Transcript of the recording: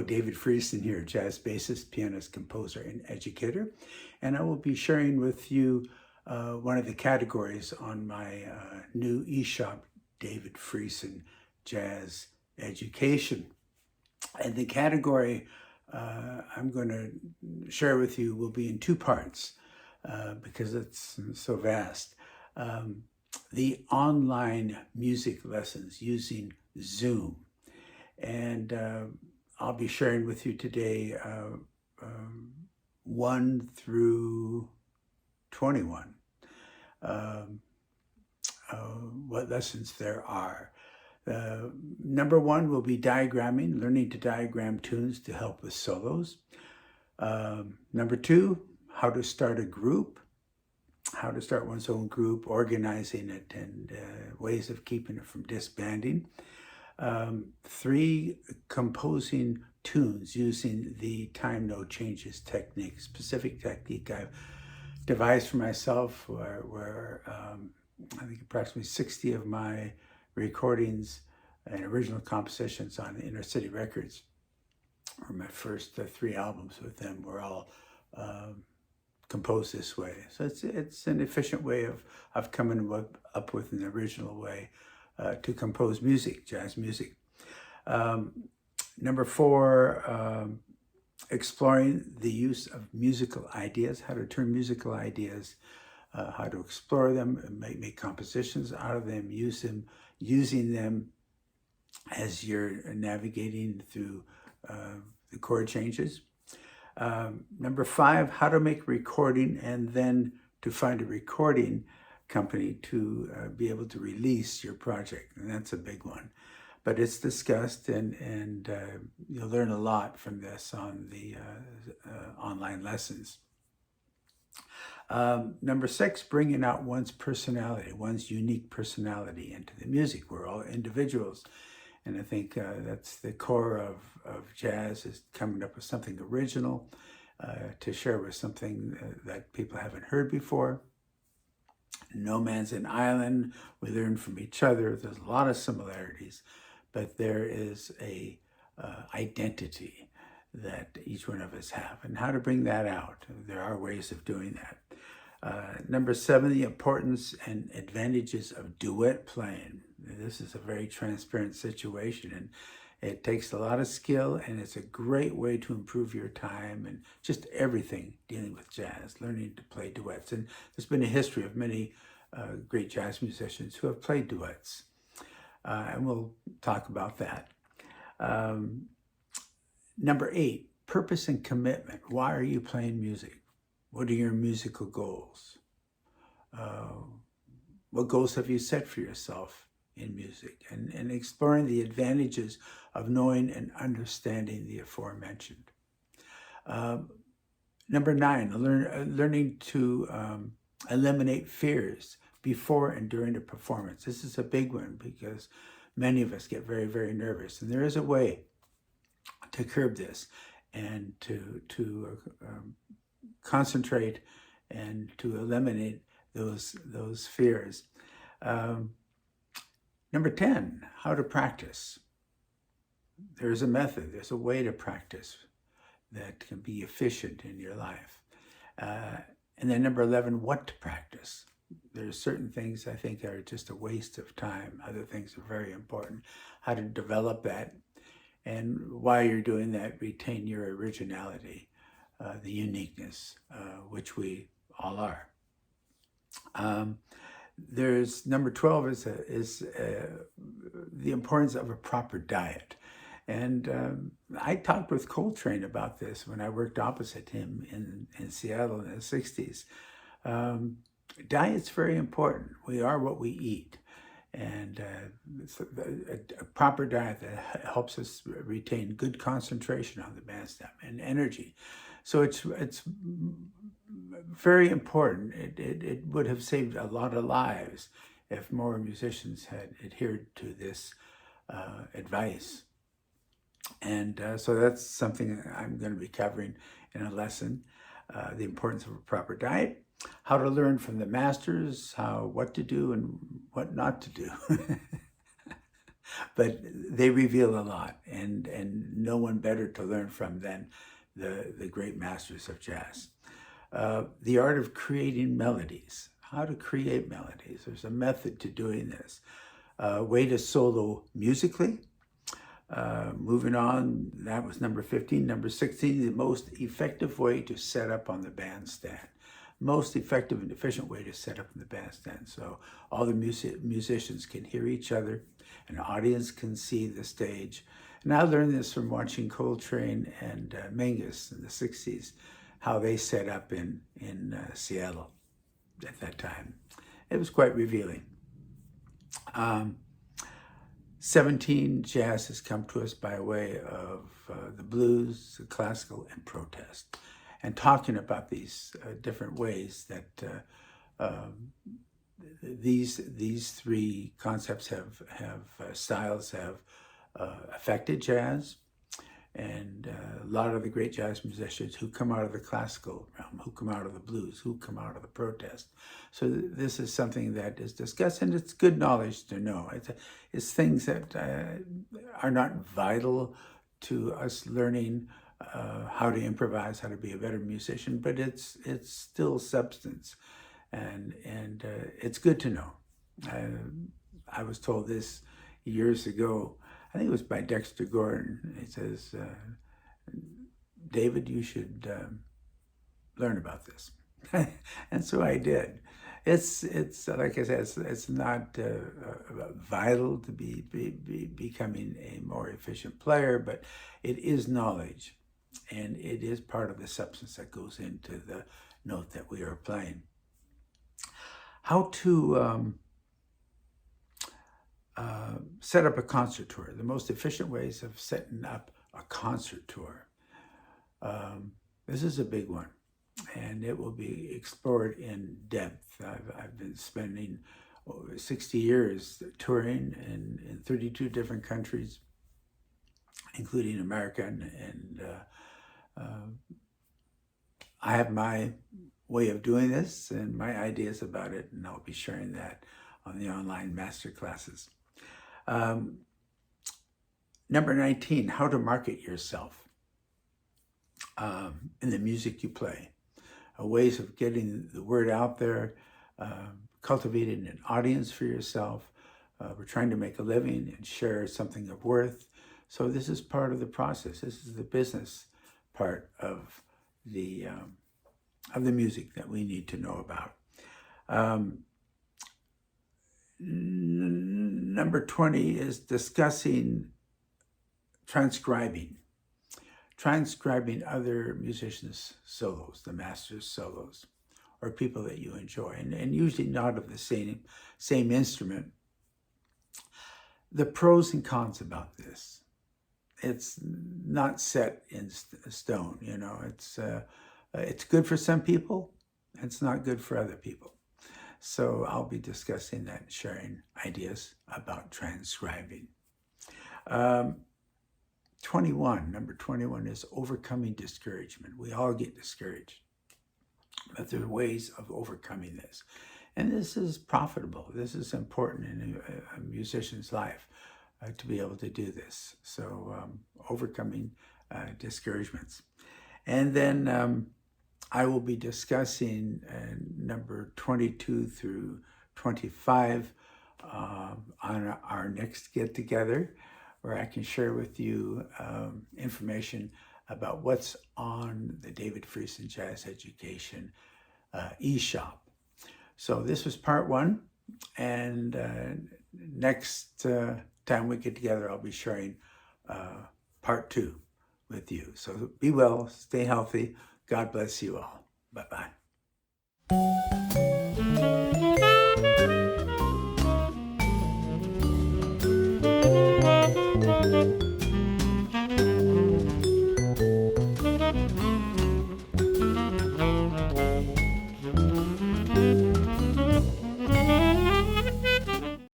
Hello, David Friesen here, jazz bassist, pianist, composer, and educator. And I will be sharing with you one of the categories on my new eShop, David Friesen Jazz Education. And the category I'm going to share with you will be in two parts because it's so vast. The online music lessons using Zoom. And I'll be sharing with you today 1 through 21, what lessons there are. Number 1 will be diagramming, learning to diagram tunes to help with solos. Number 2, how to start a group, how to start one's own group, organizing it, and ways of keeping it from disbanding. 3, composing tunes using the time no changes technique, specific technique I've devised for myself where I think approximately 60 of my recordings and original compositions on Inner City Records, or my first 3 albums with them, were all composed this way. So it's an efficient way of coming up with an original way to compose music, jazz music. Number 4, exploring the use of musical ideas, how to turn musical ideas, how to explore them, and make compositions out of them, using them as you're navigating through the chord changes. Number 5, how to make recording and then to find a recording company to be able to release your project. And that's a big one. But it's discussed, and you'll learn a lot from this on the online lessons. Number 6, bringing out one's personality, one's unique personality into the music. We're all individuals. And I think that's the core of jazz, is coming up with something original to share with something that people haven't heard before. No man's an island. We learn from each other. There's a lot of similarities, but there is a identity that each one of us have, and how to bring that out. There are ways of doing that. Number 7, the importance and advantages of duet playing. This is a very transparent situation, and it takes a lot of skill, and it's a great way to improve your time and just everything dealing with jazz, learning to play duets. And there's been a history of many great jazz musicians who have played duets, and we'll talk about that. Number 8, purpose and commitment. Why are you playing music? What are your musical goals? What goals have you set for yourself in music? And exploring the advantages of knowing and understanding the aforementioned. Number 9, learning to eliminate fears before and during a performance. This is a big one because many of us get very, very nervous, and there is a way to curb this and to concentrate and to eliminate those fears. Number 10, how to practice. There's a method, there's a way to practice that can be efficient in your life. And then number 11, what to practice. There's certain things I think are just a waste of time. Other things are very important. How to develop that, and while you're doing that, retain your originality, the uniqueness, which we all are. There's number 12 is the importance of a proper diet. And I talked with Coltrane about this when I worked opposite him in Seattle in the 60s. Diet's very important. We are what we eat. And a proper diet that helps us retain good concentration on the bandstand and energy. So it's very important. It would have saved a lot of lives if more musicians had adhered to this advice. And so that's something I'm going to be covering in a lesson, the importance of a proper diet, how to learn from the masters, what to do and what not to do. but they reveal a lot, and no one better to learn from than the great masters of jazz. The art of creating melodies, how to create melodies. There's a method to doing this. Way to solo musically. Moving on, that was number 15. Number 16, the most effective way to set up on the bandstand. Most effective and efficient way to set up in the bandstand. So all the musicians can hear each other, an audience can see the stage. And I learned this from watching Coltrane and Mingus in the 60s, how they set up in Seattle at that time. It was quite revealing. 17, jazz has come to us by way of the blues, the classical, and protest. And talking about these different ways that these three concepts styles have affected jazz. And a lot of the great jazz musicians who come out of the classical realm, who come out of the blues, who come out of the protest. So this is something that is discussed, and it's good knowledge to know. It's things that are not vital to us learning how to improvise, how to be a better musician, but it's still substance, and it's good to know. I was told this years ago. I think it was by Dexter Gordon. He says, David, you should learn about this. And so I did. It's like I said, it's not vital to be becoming a more efficient player, but it is knowledge, and it is part of the substance that goes into the note that we are playing. How to set up a concert tour. The most efficient ways of setting up a concert tour. This is a big one, and it will be explored in depth. I've been spending over 60 years touring in 32 different countries, including America, and I have my way of doing this and my ideas about it, and I'll be sharing that on the online master classes. Number 19, how to market yourself in the music you play. Ways of getting the word out there, cultivating an audience for yourself. We're trying to make a living and share something of worth. So this is part of the process. This is the business part of the music that we need to know about. Number 20 is discussing transcribing. Transcribing other musicians' solos, the master's solos, or people that you enjoy, and usually not of the same instrument. The pros and cons about this. It's not set in stone, you know. It's good for some people, it's not good for other people. So I'll be discussing that and sharing ideas about transcribing. 21, number 21 is overcoming discouragement. We all get discouraged, but there are ways of overcoming this. And this is profitable. This is important in a musician's life to be able to do this. So overcoming discouragements. And then I will be discussing number 22 through 25 on our next get-together, where I can share with you information about what's on the David Friesen Jazz Education eShop. So this was part one, and next time we get together, I'll be sharing part two with you. So be well, stay healthy. God bless you all. Bye-bye.